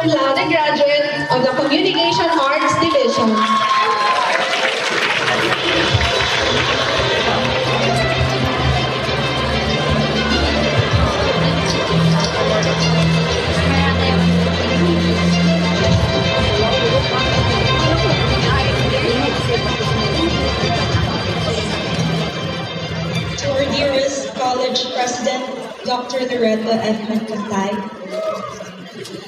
laude graduate of the Communication Arts Division. To our dearest college president, Dr. Loretta F. Magpantay,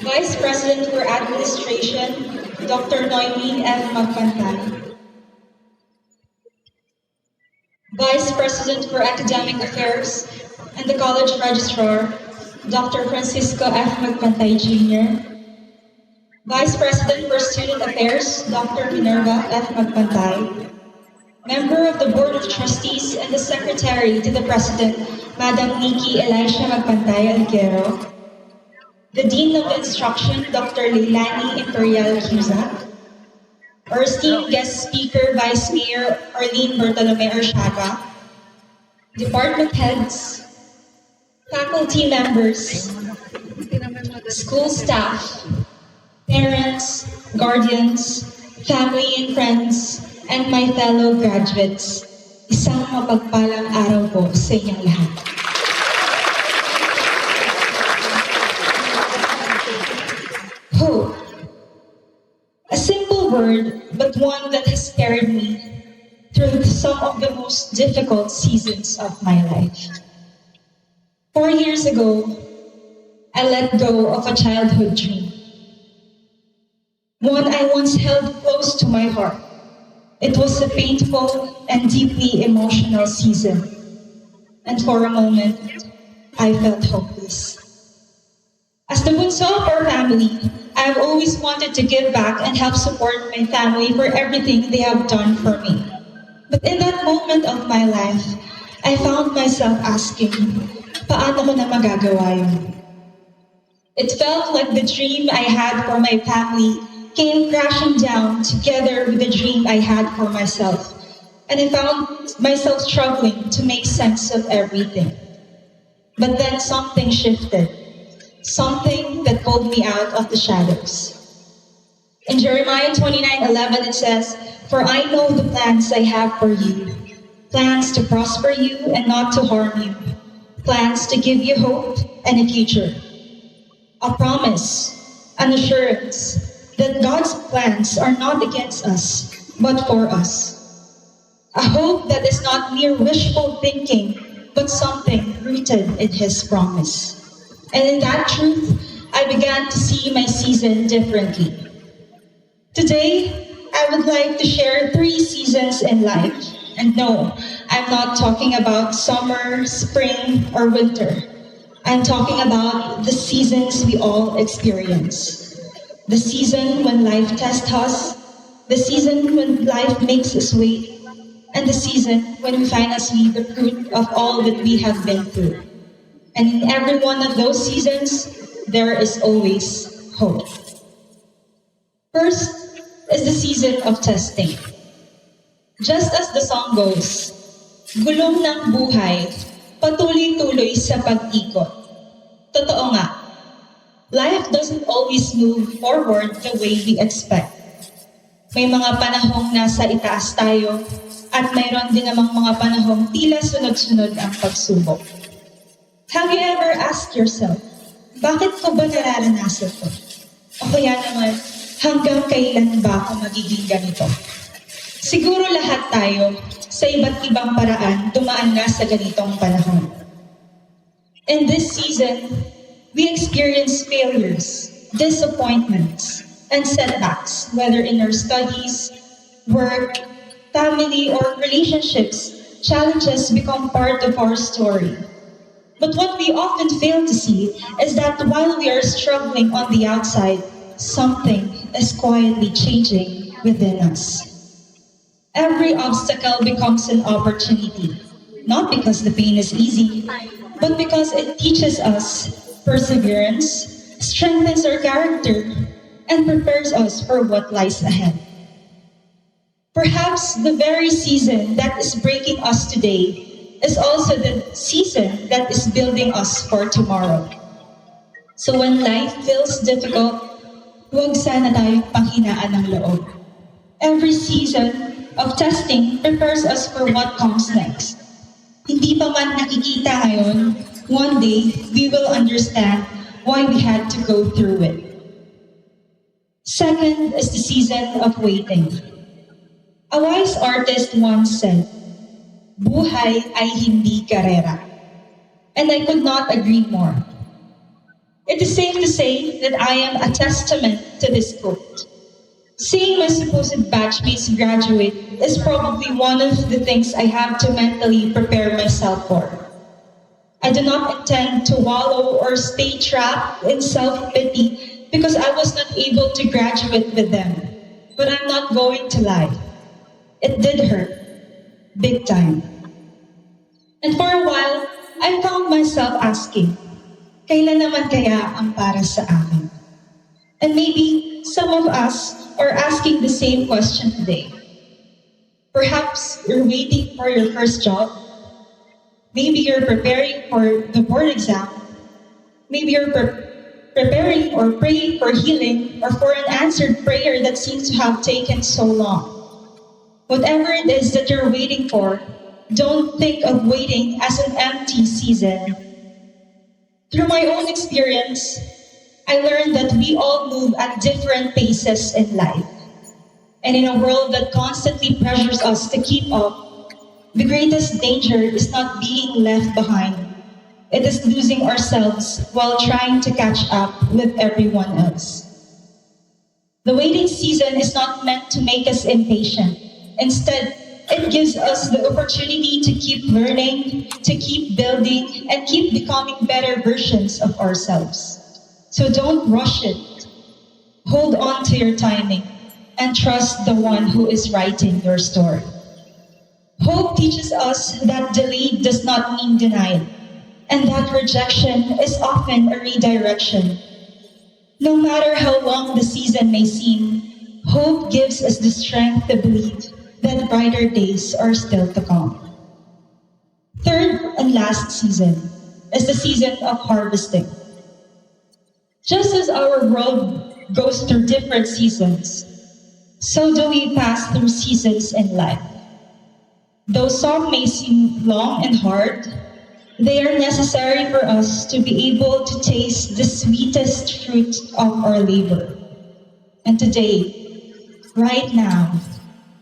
Vice President for Administration, Dr. Noemi F. Magpantay, Vice President for Academic Affairs and the College Registrar, Dr. Francisco F. Magpantay Jr., Vice President for Student Affairs, Dr. Minerva F. Magpantay, Member of the Board of Trustees and the Secretary to the President, Madam Nikki Elisha Magpantay Alquero, the Dean of Instruction, Dr. Leilani Imperial Cusack, our esteemed guest speaker, Vice Mayor Arlene Bartolome Arsiaga, department heads, faculty members, school staff, parents, guardians, family and friends, and my fellow graduates, isang mapagpalang araw po sa inyong lahat. Hope. A simple word, but one that has carried me through some of the most difficult seasons of my life. 4 years ago, I let go of a childhood dream. One I once held close to my heart. It was a painful and deeply emotional season, and for a moment, I felt hopeless. As the bunso of our family, I have always wanted to give back and help support my family for everything they have done for me. But in that moment of my life, I found myself asking, paano ko na magagawa yun? It felt like the dream I had for my family came crashing down together with the dream I had for myself. And I found myself struggling to make sense of everything. But then something shifted. Something that pulled me out of the shadows. In Jeremiah 29:11 it says, "For I know the plans I have for you, plans to prosper you and not to harm you, plans to give you hope and a future." A promise, an assurance, that God's plans are not against us, but for us. A hope that is not mere wishful thinking, but something rooted in His promise. And in that truth, I began to see my season differently. Today, I would like to share 3 seasons in life. And no, I'm not talking about summer, spring, or winter. I'm talking about the seasons we all experience. The season when life tests us, the season when life makes us wait, and the season when we finally see the fruit of all that we have been through. And in every one of those seasons, there is always hope. First is the season of testing. Just as the song goes, gulong ng buhay, patuloy-tuloy sa pag-ikot. Totoo nga, life doesn't always move forward the way we expect. May mga panahong nasa itaas tayo at mayroon din namang mga panahong tila sunod-sunod ang pagsubok. Have you ever asked yourself, bakit ko ba nararanasan to? O kaya naman, hanggang kailan ba ako magiging ganito? Siguro lahat tayo, sa iba't ibang paraan, dumaan na sa ganitong panahon. In this season, we experience failures, disappointments, and setbacks, whether in our studies, work, family, or relationships. Challenges become part of our story. But what we often fail to see is that while we are struggling on the outside, something is quietly changing within us. Every obstacle becomes an opportunity, not because the pain is easy, but because it teaches us perseverance, strengthens our character, and prepares us for what lies ahead. Perhaps the very season that is breaking us today is also the season that is building us for tomorrow. So when life feels difficult, huwag sana tayong panghinaan ng loob. Every season of testing prepares us for what comes next. Hindi pa man nakikita ngayon, one day we will understand why we had to go through it. Second is the season of waiting. A wise artist once said, "Buhay ay hindi karera." And I could not agree more. It is safe to say that I am a testament to this quote. Seeing my supposed batchmates graduate is probably one of the things I have to mentally prepare myself for. I do not intend to wallow or stay trapped in self-pity because I was not able to graduate with them. But I'm not going to lie. It did hurt. Big time. And for a while, I found myself asking, kailan naman kaya ang para sa akin? And maybe some of us are asking the same question today. Perhaps you're waiting for your first job. Maybe you're preparing for the board exam. Maybe you're preparing or praying for healing or for an answered prayer that seems to have taken so long. Whatever it is that you're waiting for, don't think of waiting as an empty season. Through my own experience, I learned that we all move at different paces in life. And in a world that constantly pressures us to keep up, the greatest danger is not being left behind. It is losing ourselves while trying to catch up with everyone else. The waiting season is not meant to make us impatient. Instead, it gives us the opportunity to keep learning, to keep building, and keep becoming better versions of ourselves. So don't rush it. Hold on to your timing and trust the one who is writing your story. Hope teaches us that delayed does not mean denied, and that rejection is often a redirection. No matter how long the season may seem, hope gives us the strength to believe that brighter days are still to come. Third and last season is the season of harvesting. Just as our world goes through different seasons, so do we pass through seasons in life. Though some may seem long and hard, they are necessary for us to be able to taste the sweetest fruit of our labor. And today, right now,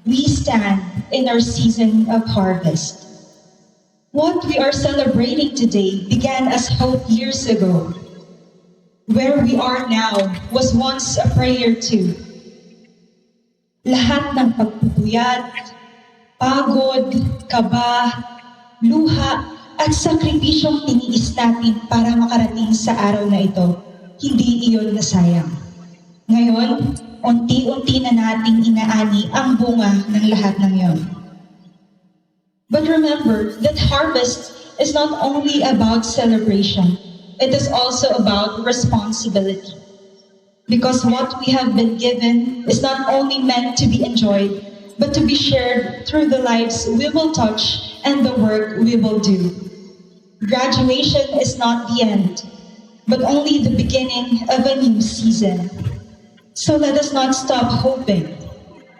we stand in our season of harvest. What we are celebrating today began as hope years ago. Where we are now was once a prayer too. Lahat ng pagpupuyat, pagod, kaba, luha, at sakripisyong tiniis natin para makarating sa araw na ito, hindi iyon nasayang. Ngayon, unti-unti na nating inaani ang bunga ng lahat ng yon. But remember that harvest is not only about celebration, it is also about responsibility. Because what we have been given is not only meant to be enjoyed, but to be shared through the lives we will touch and the work we will do. Graduation is not the end, but only the beginning of a new season. So let us not stop hoping.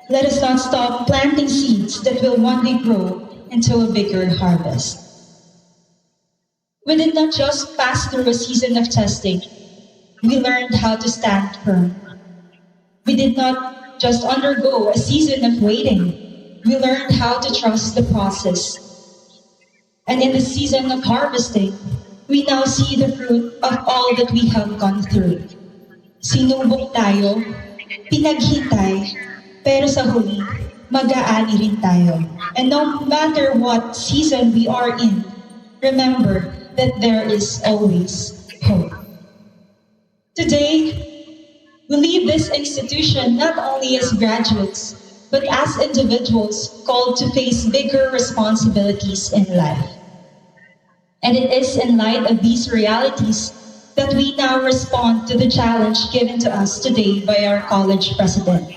Let us not stop planting seeds that will one day grow into a bigger harvest. We did not just pass through a season of testing. We learned how to stand firm. We did not just undergo a season of waiting. We learned how to trust the process. And in the season of harvesting, we now see the fruit of all that we have gone through. Sinubok tayo, pinaghintay, pero sa huli, mag-aani rin tayo. And no matter what season we are in, remember that there is always hope. Today, we leave this institution not only as graduates, but as individuals called to face bigger responsibilities in life. And it is in light of these realities that we now respond to the challenge given to us today by our college president.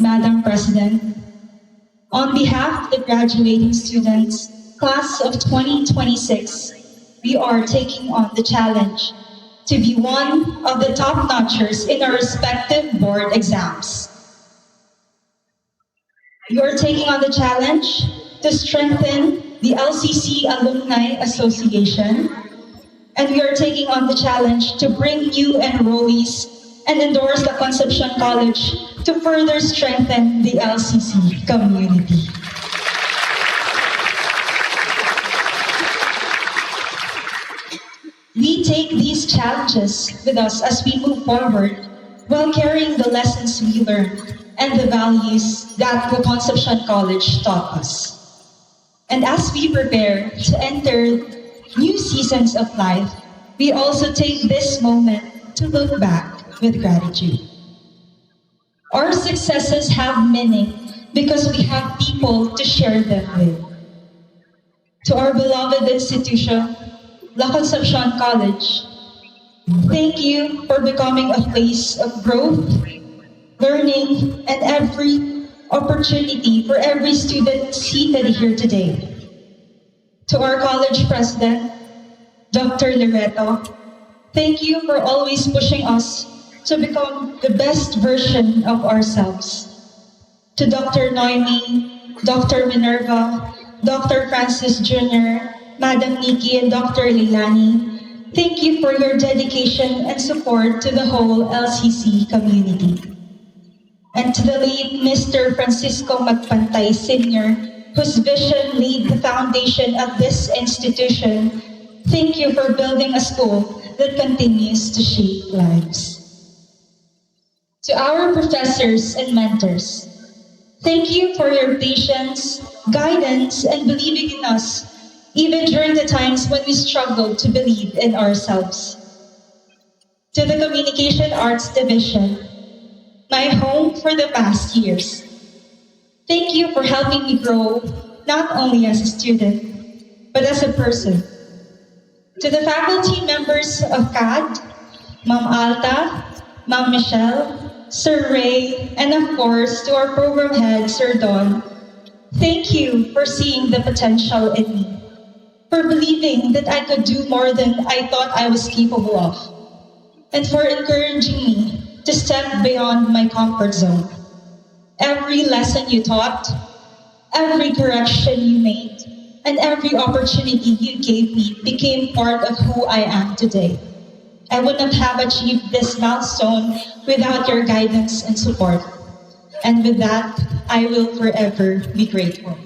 Madam President, on behalf of the graduating students, class of 2026, we are taking on the challenge to be one of the top notchers in our respective board exams. You're taking on the challenge to strengthen the LCC Alumni Association, and we are taking on the challenge to bring new enrollees and endorse the Concepcion College to further strengthen the LCC community. We take these challenges with us as we move forward while carrying the lessons we learned and the values that the Concepcion College taught us. And as we prepare to enter new seasons of life, we also take this moment to look back with gratitude. Our successes have meaning because we have people to share them with. To our beloved institution, La Concepcion College, thank you for becoming a place of growth, learning, and every opportunity for every student seated here today. To our college president, Dr. Loreto, thank you for always pushing us to become the best version of ourselves. To Dr. Noemi, Dr. Minerva, Dr. Francis Jr., Madam Nikki, and Dr. Leilani, thank you for your dedication and support to the whole LCC community. And to the late Mr. Francisco Magpantay Sr., whose vision laid the foundation of this institution, thank you for building a school that continues to shape lives. To our professors and mentors, thank you for your patience, guidance, and believing in us, even during the times when we struggled to believe in ourselves. To the Communication Arts Division, my home for the past years, thank you for helping me grow, not only as a student, but as a person. To the faculty members of CAD, Ma'am Alta, Ma'am Michelle, Sir Ray, and of course, to our program head, Sir Don, thank you for seeing the potential in me, for believing that I could do more than I thought I was capable of, and for encouraging me to step beyond my comfort zone. Every lesson you taught, every correction you made, and every opportunity you gave me became part of who I am today. I would not have achieved this milestone without your guidance and support. And with that, I will forever be grateful.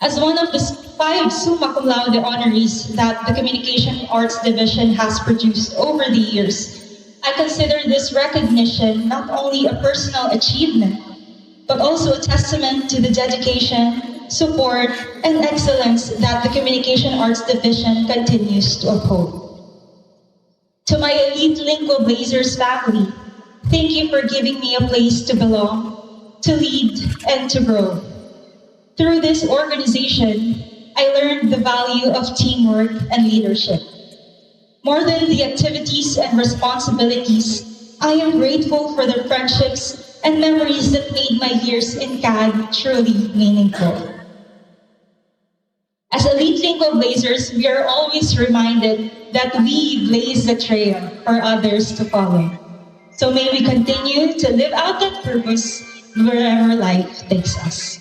As one of the 5 summa cum laude honorees that the Communication Arts Division has produced over the years, I consider this recognition not only a personal achievement, but also a testament to the dedication, support, and excellence that the Communication Arts Division continues to uphold. To my elite Lingo Blazers family, thank you for giving me a place to belong, to lead, and to grow. Through this organization, I learned the value of teamwork and leadership. More than the activities and responsibilities, I am grateful for the friendships and memories that made my years in CAD truly meaningful. As Elite Lingo Blazers, we are always reminded that we blaze the trail for others to follow. So may we continue to live out that purpose wherever life takes us.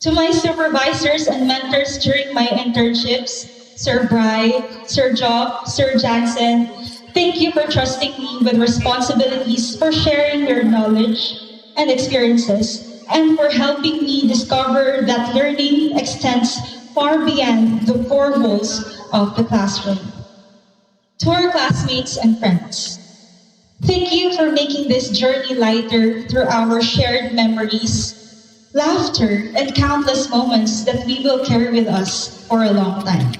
To my supervisors and mentors during my internships, Sir Bry, Sir Job, Sir Jansen, thank you for trusting me with responsibilities, for sharing your knowledge and experiences, and for helping me discover that learning extends far beyond the 4 walls of the classroom. To our classmates and friends, thank you for making this journey lighter through our shared memories, laughter, and countless moments that we will carry with us for a long time.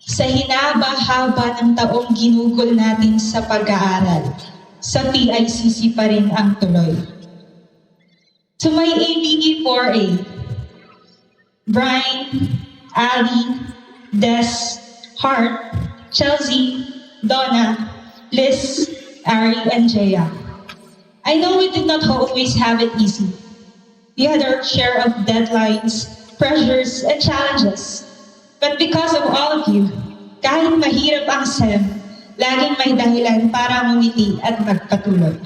Sa hinaba-haba ng taong ginugol natin sa pag-aaral, sa PICC pa rin ang tuloy. To my ABE 4A, Brian, Ali, Des, Hart, Chelsea, Donna, Liz, Ari, and Jaya. I know we did not always have it easy. We had our share of deadlines, pressures, and challenges. But because of all of you, Kahit mahirap ang SEM, laging may dahilan para ngumiti at magpatuloy.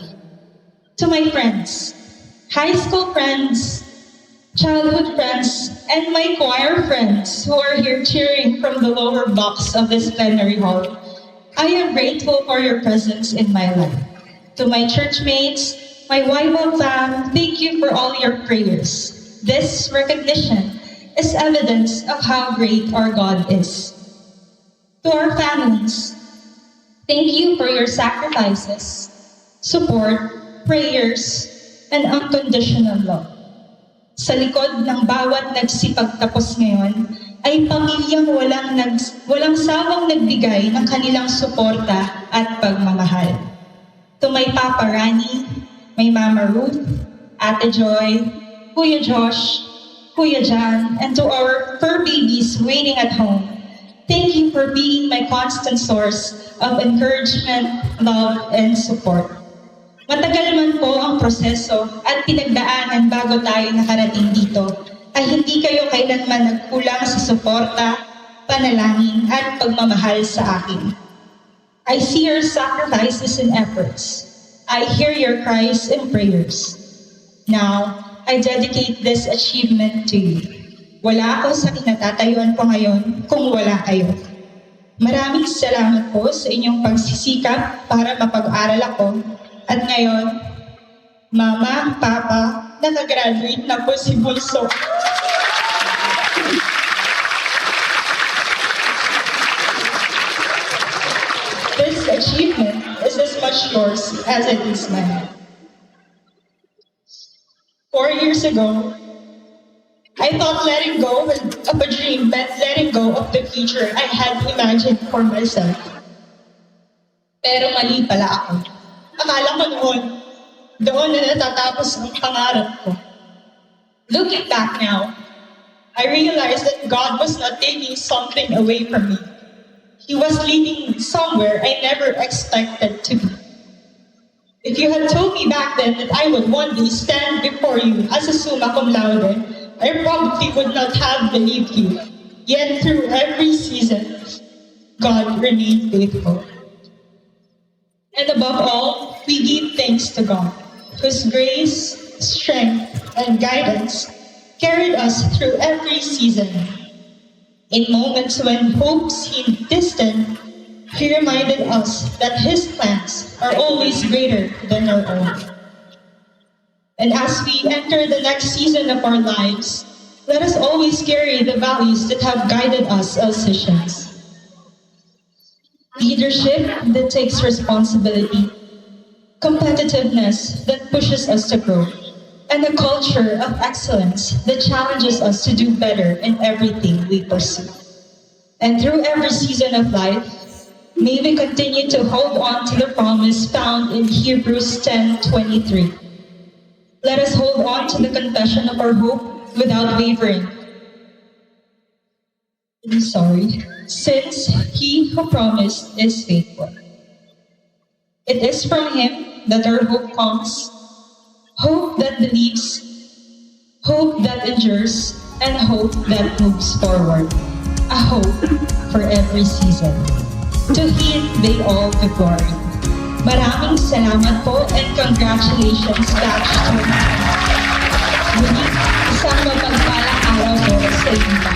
To my friends, high school friends, childhood friends, and my choir friends who are here cheering from the lower box of this plenary hall, I am grateful for your presence in my life. To my churchmates, my YWAM fam, thank you for all your prayers. This recognition is evidence of how great our God is. To our families, thank you for your sacrifices, support, prayers, and unconditional love. Sa likod ng bawat nagsipagtapos ngayon ay pamilyang walang sawang nagbigay ng kanilang suporta at pagmamahal. To my Papa Rani, my Mama Ruth, Ate Joy, Kuya Josh, Kuya Jan, and to our fur babies waiting at home, thank you for being my constant source of encouragement, love, and support. Matagal man po ang proseso at pinagdaanan bago tayo nakarating dito, ay hindi kayo kailanman nagkulang sa suporta, panalangin, at pagmamahal sa akin. I see your sacrifices and efforts. I hear your cries and prayers. Now, I dedicate this achievement to you. Wala ako sa kinatatayuan ko ngayon kung wala kayo. Maraming salamat po sa inyong pagsisikap para mapag-aral ako. At ngayon, Mama, Papa, nakagraduate na po si Bulso. This achievement is as much yours as it is mine. 4 years ago, I thought letting go of a dream meant letting go of the future I had imagined for myself. Pero mali pala ako. Akala ko doon na natatapos ang pangarap ko. Looking back now, I realized that God was not taking something away from me. He was leading me somewhere I never expected to be. If you had told me back then that I would one day stand before you as a summa cum laude, I probably would not have believed you. Yet through every season, God remained faithful. And above all, we give thanks to God, whose grace, strength, and guidance carried us through every season. In moments when hope seemed distant, He reminded us that His plans are always greater than our own. And as we enter the next season of our lives, let us always carry the values that have guided us as Christians. Leadership that takes responsibility, competitiveness that pushes us to grow, and a culture of excellence that challenges us to do better in everything we pursue. And through every season of life, may we continue to hold on to the promise found in Hebrews 10:23. Let us hold on to the confession of our hope without wavering. Since He who promised is faithful. It is from Him that our hope comes, hope that believes, hope that endures, and hope that moves forward. A hope for every season. To Him be all the glory. Maraming salamat po and congratulations, Batch 2. Muli, isang mapagpalang araw po sa inyo.